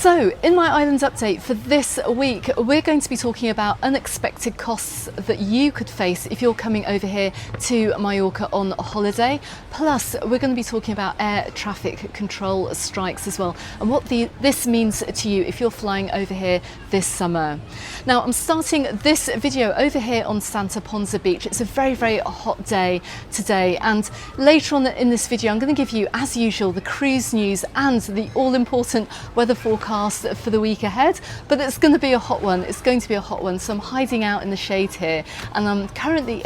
So, in my island update for this week, we're going to be talking about unexpected costs that you could face if you're coming over here to Mallorca on holiday. Plus, we're going to be talking about air traffic control strikes as well, and what this means to you if you're flying over here this summer. Now, I'm starting this video over here on Santa Ponsa Beach. It's a very, very hot day today, and later on in this video, I'm going to give you, as usual, the cruise news and the all-important weather forecast for the week ahead, but it's going to be a hot one. It's going to be a hot one. So I'm hiding out in the shade here, and I'm currently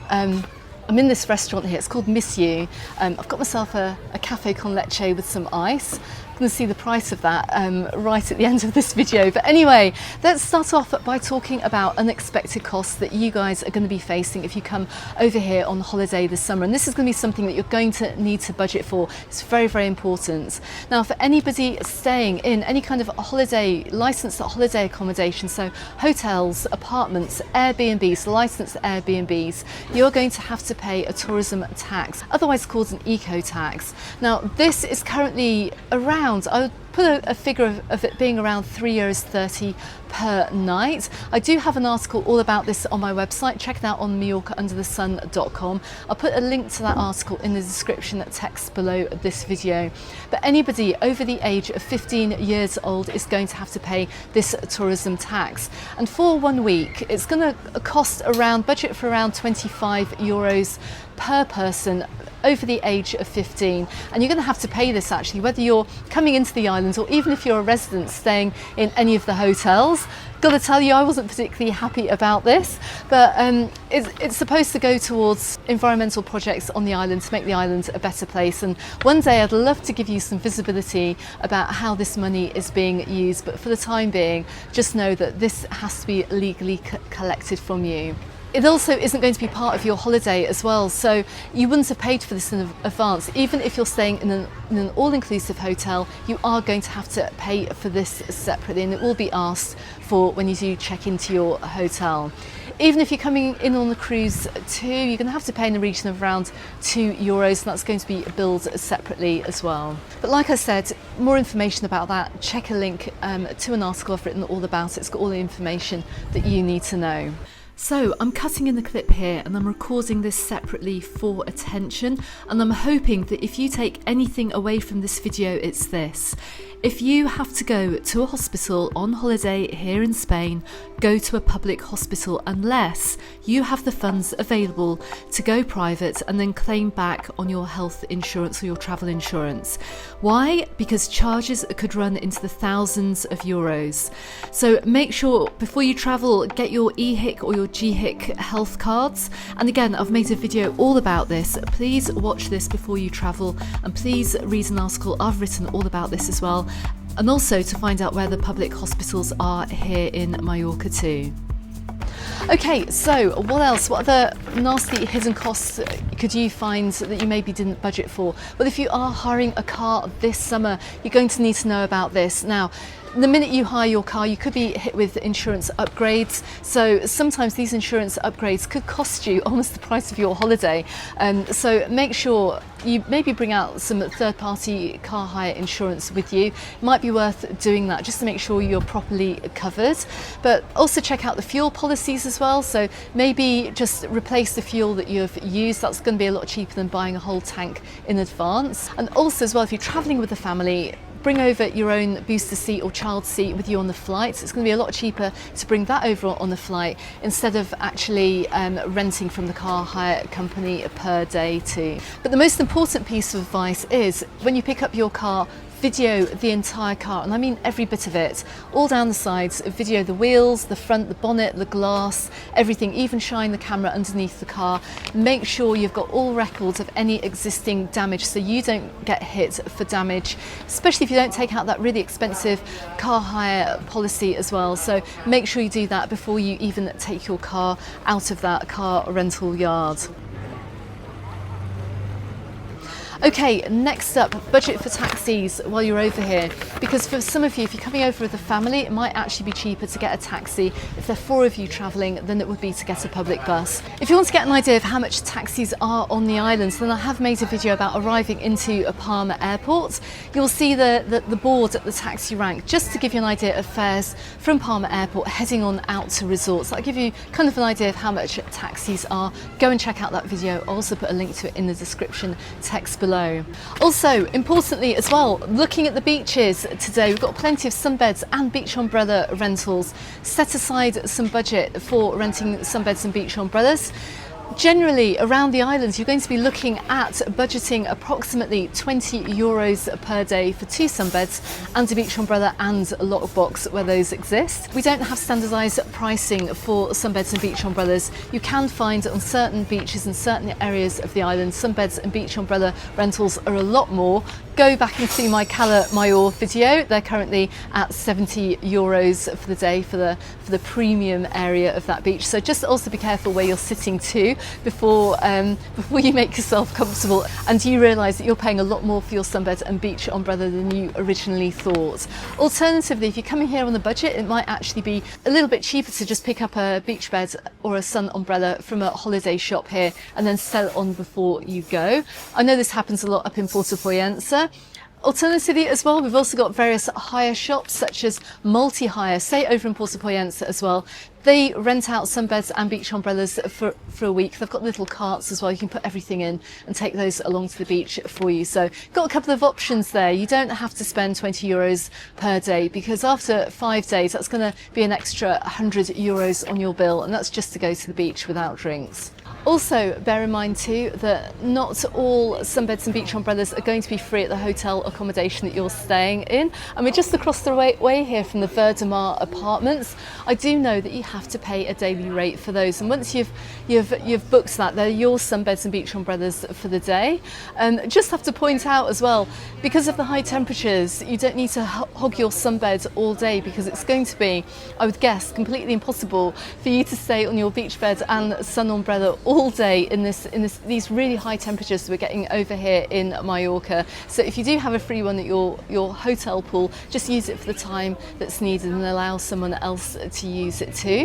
I'm in this restaurant here. It's called Miss You. I've got myself a cafe con leche with some ice. I'm going to see the price of that right at the end of this video. But anyway, let's start off by talking about unexpected costs that you guys are going to be facing if you come over here on holiday this summer. And this is going to be something that you're going to need to budget for. It's very, very important. Now, for anybody staying in any kind of licensed holiday accommodation, so hotels, apartments, Airbnbs, licensed Airbnbs, you're going to have to pay a tourism tax, otherwise called an eco tax. Now, this is currently around, I would put a figure of it being around €3.30 per night. I do have an article all about this on my website. Check it out on MallorcaUndertheSun.com. I'll put a link to that article in the description text below this video. But anybody over the age of 15 years old is going to have to pay this tourism tax. And for 1 week, it's going to cost budget for around €25 per person over the age of 15, and you're going to have to pay this actually whether you're coming into the islands or even if you're a resident staying in any of the hotels. Gotta tell you, I wasn't particularly happy about this, but it's supposed to go towards environmental projects on the island to make the island a better place, and one day I'd love to give you some visibility about how this money is being used, but for the time being, just know that this has to be legally collected from you. It also isn't going to be part of your holiday as well, so you wouldn't have paid for this in advance. Even if you're staying in an all-inclusive hotel, you are going to have to pay for this separately, and it will be asked for when you do check into your hotel. Even if you're coming in on the cruise too, you're going to have to pay in the region of around €2, and that's going to be billed separately as well. But like I said, more information about that, check a link to an article I've written all about it. It's got all the information that you need to know. So I'm cutting in the clip here, and I'm recording this separately for attention, and I'm hoping that if you take anything away from this video, it's this. If you have to go to a hospital on holiday here in Spain, go to a public hospital unless you have the funds available to go private and then claim back on your health insurance or your travel insurance. Why? Because charges could run into the thousands of euros. So make sure before you travel, get your EHIC or your GHIC health cards. And again, I've made a video all about this. Please watch this before you travel, and please read an article I've written all about this as well, and also to find out where the public hospitals are here in Mallorca too. Okay, so what else? What other nasty hidden costs could you find that you maybe didn't budget for? Well, if you are hiring a car this summer, you're going to need to know about this. Now, the minute you hire your car, you could be hit with insurance upgrades. So sometimes these insurance upgrades could cost you almost the price of your holiday. So make sure you maybe bring out some third-party car hire insurance with you. It might be worth doing that just to make sure you're properly covered. But also check out the fuel policies as well. So maybe just replace the fuel that you've used. That's going to be a lot cheaper than buying a whole tank in advance. And also as well, if you're traveling with a family, bring over your own booster seat or child seat with you on the flight. It's going to be a lot cheaper to bring that over on the flight instead of actually renting from the car hire company per day too. But the most important piece of advice is when you pick up your car, video the entire car, and I mean every bit of it, all down the sides. Video the wheels, the front, the bonnet, the glass, everything, even shine the camera underneath the car. Make sure you've got all records of any existing damage so you don't get hit for damage, especially if you don't take out that really expensive car hire policy as well. So make sure you do that before you even take your car out of that car rental yard. Okay, next up, budget for taxis while you're over here. Because for some of you, if you're coming over with a family, it might actually be cheaper to get a taxi. If there are 4 of you travelling, than it would be to get a public bus. If you want to get an idea of how much taxis are on the islands, then I have made a video about arriving into Palma Airport. You'll see the board at the taxi rank, just to give you an idea of fares from Palma Airport heading on out to resorts. That'll give you kind of an idea of how much taxis are. Go and check out that video. I'll also put a link to it in the description text below. Also, importantly as well, looking at the beaches today, we've got plenty of sunbeds and beach umbrella rentals. Set aside some budget for renting sunbeds and beach umbrellas. Generally, around the islands, you're going to be looking at budgeting approximately €20 per day for 2 sunbeds and a beach umbrella and a lockbox where those exist. We don't have standardised pricing for sunbeds and beach umbrellas. You can find on certain beaches and certain areas of the island, sunbeds and beach umbrella rentals are a lot more. Go back and see my Cala Mayor video. They're currently at €70 for the day for the premium area of that beach. So just also be careful where you're sitting too before you make yourself comfortable and you realise that you're paying a lot more for your sunbed and beach umbrella than you originally thought. Alternatively, if you're coming here on a budget, it might actually be a little bit cheaper to just pick up a beach bed or a sun umbrella from a holiday shop here and then sell it on before you go. I know this happens a lot up in Puerto Poyensa. Alternatively as well, we've also got various hire shops such as Multi-Hire, say over in Puerto Poyensa as well. They rent out sunbeds and beach umbrellas for a week. They've got little carts as well. You can put everything in and take those along to the beach for you. So got a couple of options there. You don't have to spend €20 per day because after 5 days, that's going to be an extra €100 on your bill. And that's just to go to the beach without drinks. Also, bear in mind too that not all sunbeds and beach umbrellas are going to be free at the hotel accommodation that you're staying in. And we're just across the way here from the Verdemar apartments. I do know that you have to pay a daily rate for those, and once you've booked that, they're your sunbeds and beach umbrellas for the day. Just have to point out as well, because of the high temperatures, you don't need to hog your sunbed all day because it's going to be, I would guess, completely impossible for you to stay on your beach bed and sun umbrella all day in these really high temperatures that we're getting over here in Mallorca. So if you do have a free one at your hotel pool, just use it for the time that's needed and allow someone else to use it too.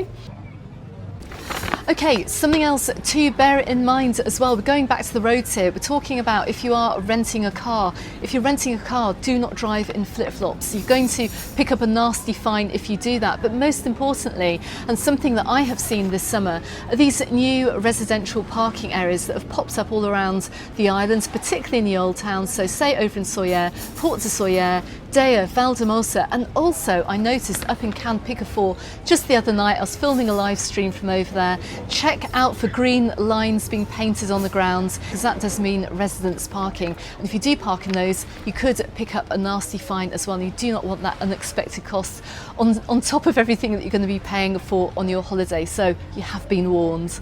Okay, something else to bear in mind as well. We're going back to the roads here. We're talking about if you are renting a car. If you're renting a car, do not drive in flip-flops. You're going to pick up a nasty fine if you do that. But most importantly, and something that I have seen this summer, are these new residential parking areas that have popped up all around the island, particularly in the old towns. So say over in Sawyer, Port de Sawyer, Dea, Valdemosa, and also I noticed up in Can Picafort just the other night, I was filming a live stream from over there. Check out for green lines being painted on the ground because that does mean residents parking. And if you do park in those, you could pick up a nasty fine as well. And you do not want that unexpected cost on top of everything that you're going to be paying for on your holiday. So you have been warned.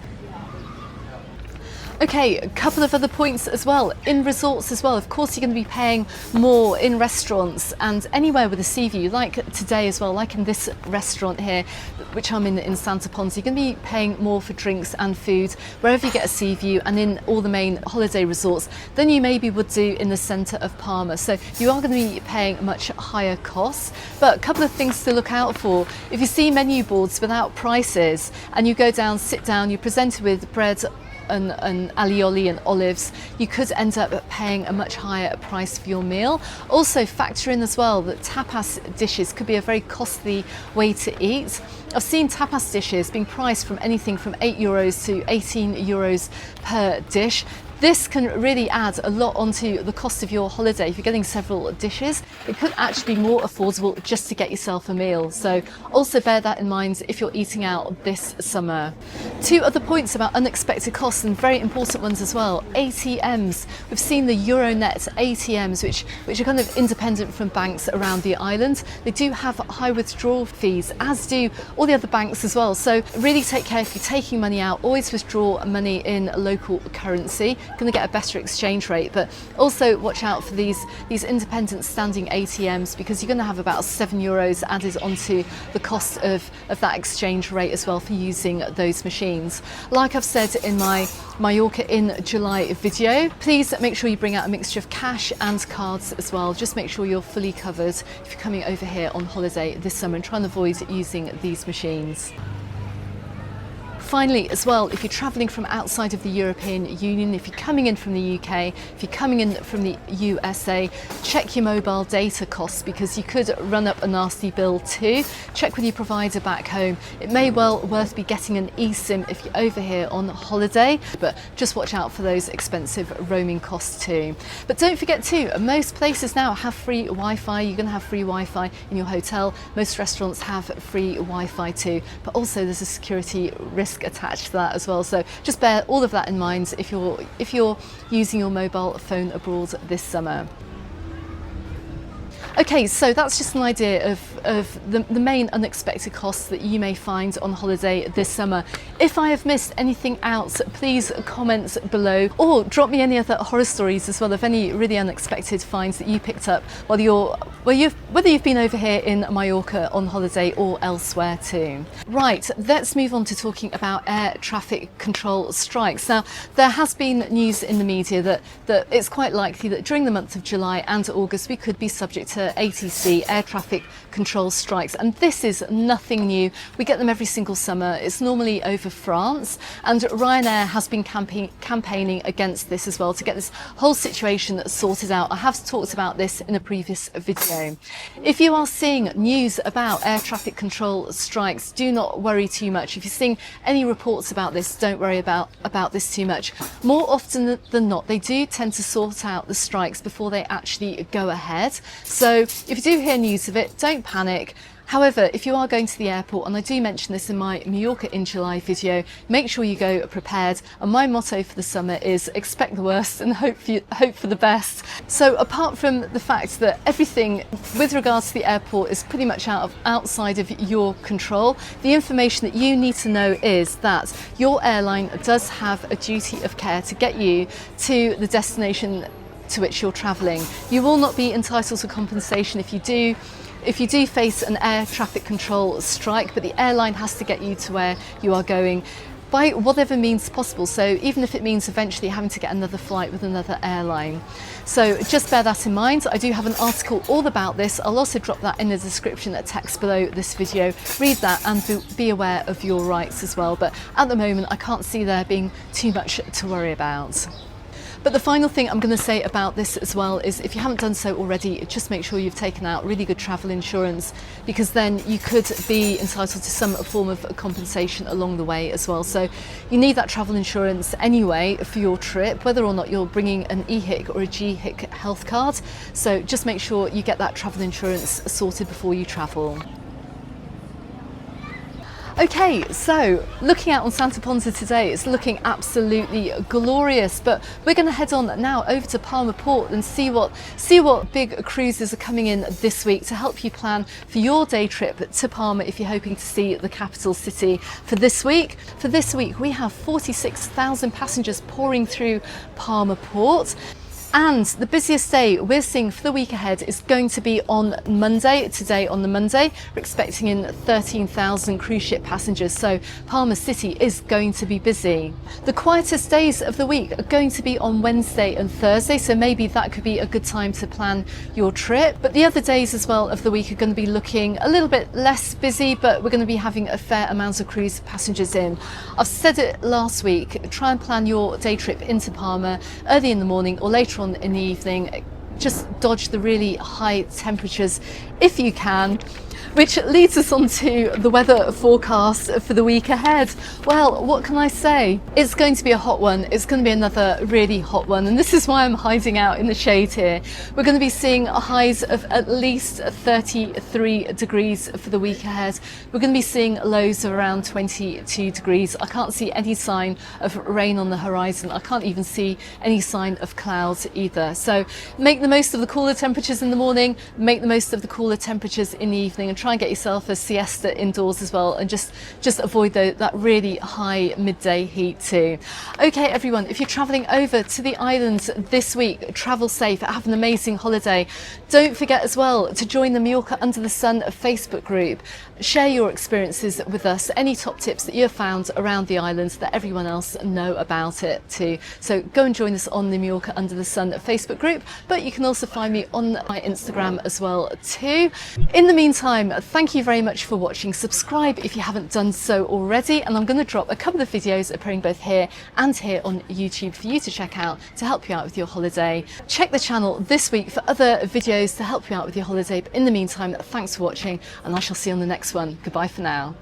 Okay, a couple of other points as well. In resorts as well, of course, you're going to be paying more in restaurants and anywhere with a sea view, like today as well, like in this restaurant here, which I'm in Santa Ponsa. You're going to be paying more for drinks and food wherever you get a sea view and in all the main holiday resorts than you maybe would do in the centre of Palma. So you are going to be paying much higher costs. But a couple of things to look out for. If you see menu boards without prices and you go down, sit down, you're presented with bread and alioli and olives, you could end up paying a much higher price for your meal. Also factor in as well that tapas dishes could be a very costly way to eat. I've seen tapas dishes being priced from anything from €8 to €18 per dish. This can really add a lot onto the cost of your holiday. If you're getting several dishes, it could actually be more affordable just to get yourself a meal. So also bear that in mind if you're eating out this summer. 2 other points about unexpected costs, and very important ones as well. ATMs. We've seen the Euronet ATMs, which are kind of independent from banks around the island. They do have high withdrawal fees, as do all the other banks as well. So really take care if you're taking money out, always withdraw money in local currency. going to get a better exchange rate. But also watch out for these independent standing ATMs, because you're going to have about €7 added onto the cost of that exchange rate as well for using those machines. Like I've said in my Mallorca in July video, please make sure you bring out a mixture of cash and cards as well. Just make sure you're fully covered if you're coming over here on holiday this summer, and try and avoid using these machines. Finally, as well, if you're travelling from outside of the European Union, if you're coming in from the UK, if you're coming in from the USA, check your mobile data costs, because you could run up a nasty bill too. Check with your provider back home. It may well worth be getting an eSIM if you're over here on holiday, but just watch out for those expensive roaming costs too. But don't forget too, most places now have free Wi-Fi. You're going to have free Wi-Fi in your hotel. Most restaurants have free Wi-Fi too, but also there's a security risk attached to that as well, so just bear all of that in mind if you're using your mobile phone abroad this summer. Okay, so that's just an idea of the main unexpected costs that you may find on holiday this summer. If I have missed anything out, please comment below, or drop me any other horror stories as well of any really unexpected finds that you picked up whether you've been over here in Mallorca on holiday or elsewhere too. Right, let's move on to talking about air traffic control strikes. Now, there has been news in the media that it's quite likely that during the month of July and August we could be subject to ATC air traffic control strikes, and this is nothing new. We get them every single summer. It's normally over France, and Ryanair has been campaigning against this as well to get this whole situation sorted out. I have talked about this in a previous video. If you are seeing news about air traffic control strikes, do not worry too much. If you're seeing any reports about this, don't worry about this too much. More often than not, they do tend to sort out the strikes before they actually go ahead. So if you do hear news of it, don't panic. However, if you are going to the airport, and I do mention this in my Mallorca in July video, make sure you go prepared. And my motto for the summer is expect the worst and hope for the best. So apart from the fact that everything with regards to the airport is pretty much outside of your control, the information that you need to know is that your airline does have a duty of care to get you to the destination to which you're travelling. You will not be entitled to compensation if you do face an air traffic control strike, but the airline has to get you to where you are going by whatever means possible. So even if it means eventually having to get another flight with another airline. So just bear that in mind. I do have an article all about this. I'll also drop that in the description text below this video. Read that and be aware of your rights as well. But at the moment, I can't see there being too much to worry about. But the final thing I'm going to say about this as well is, if you haven't done so already, just make sure you've taken out really good travel insurance, because then you could be entitled to some form of compensation along the way as well. So you need that travel insurance anyway for your trip, whether or not you're bringing an EHIC or a GHIC health card. So just make sure you get that travel insurance sorted before you travel. Okay, so looking out on Santa Ponsa today, it's looking absolutely glorious, but we're going to head on now over to Palma Port and see what big cruises are coming in this week to help you plan for your day trip to Palma if you're hoping to see the capital city for this week. For this week, we have 46,000 passengers pouring through Palma Port. And the busiest day we're seeing for the week ahead is going to be on Monday. Today on the Monday, we're expecting in 13,000 cruise ship passengers, so Palma City is going to be busy. The quietest days of the week are going to be on Wednesday and Thursday, so maybe that could be a good time to plan your trip. But the other days as well of the week are going to be looking a little bit less busy, but we're going to be having a fair amount of cruise passengers in. I've said it last week, try and plan your day trip into Palma early in the morning or later on in the evening. Just dodge the really high temperatures if you can, which leads us on to the weather forecast for the week ahead. Well, what can I say? It's going to be a hot one. It's going to be another really hot one, and this is why I'm hiding out in the shade here. We're going to be seeing highs of at least 33 degrees for the week ahead. We're going to be seeing lows of around 22 degrees. I can't see any sign of rain on the horizon. I can't even see any sign of clouds either. So make the most of the cooler temperatures in the morning, make the most of the cooler temperatures in the evening, and try and get yourself a siesta indoors as well, and just avoid that really high midday heat too. Okay everyone, if you're travelling over to the islands this week, travel safe, have an amazing holiday. Don't forget as well to join the Mallorca Under the Sun Facebook group. Share your experiences with us, any top tips that you have found around the islands, that everyone else know about it too. So go and join us on the Mallorca Under the Sun Facebook group, but you can also find me on my Instagram as well too. In the meantime, thank you very much for watching. Subscribe if you haven't done so already, and I'm going to drop a couple of videos appearing both here and here on YouTube for you to check out to help you out with your holiday. Check the channel this week for other videos to help you out with your holiday, but in the meantime, thanks for watching, and I shall see you on the next one. Goodbye for now.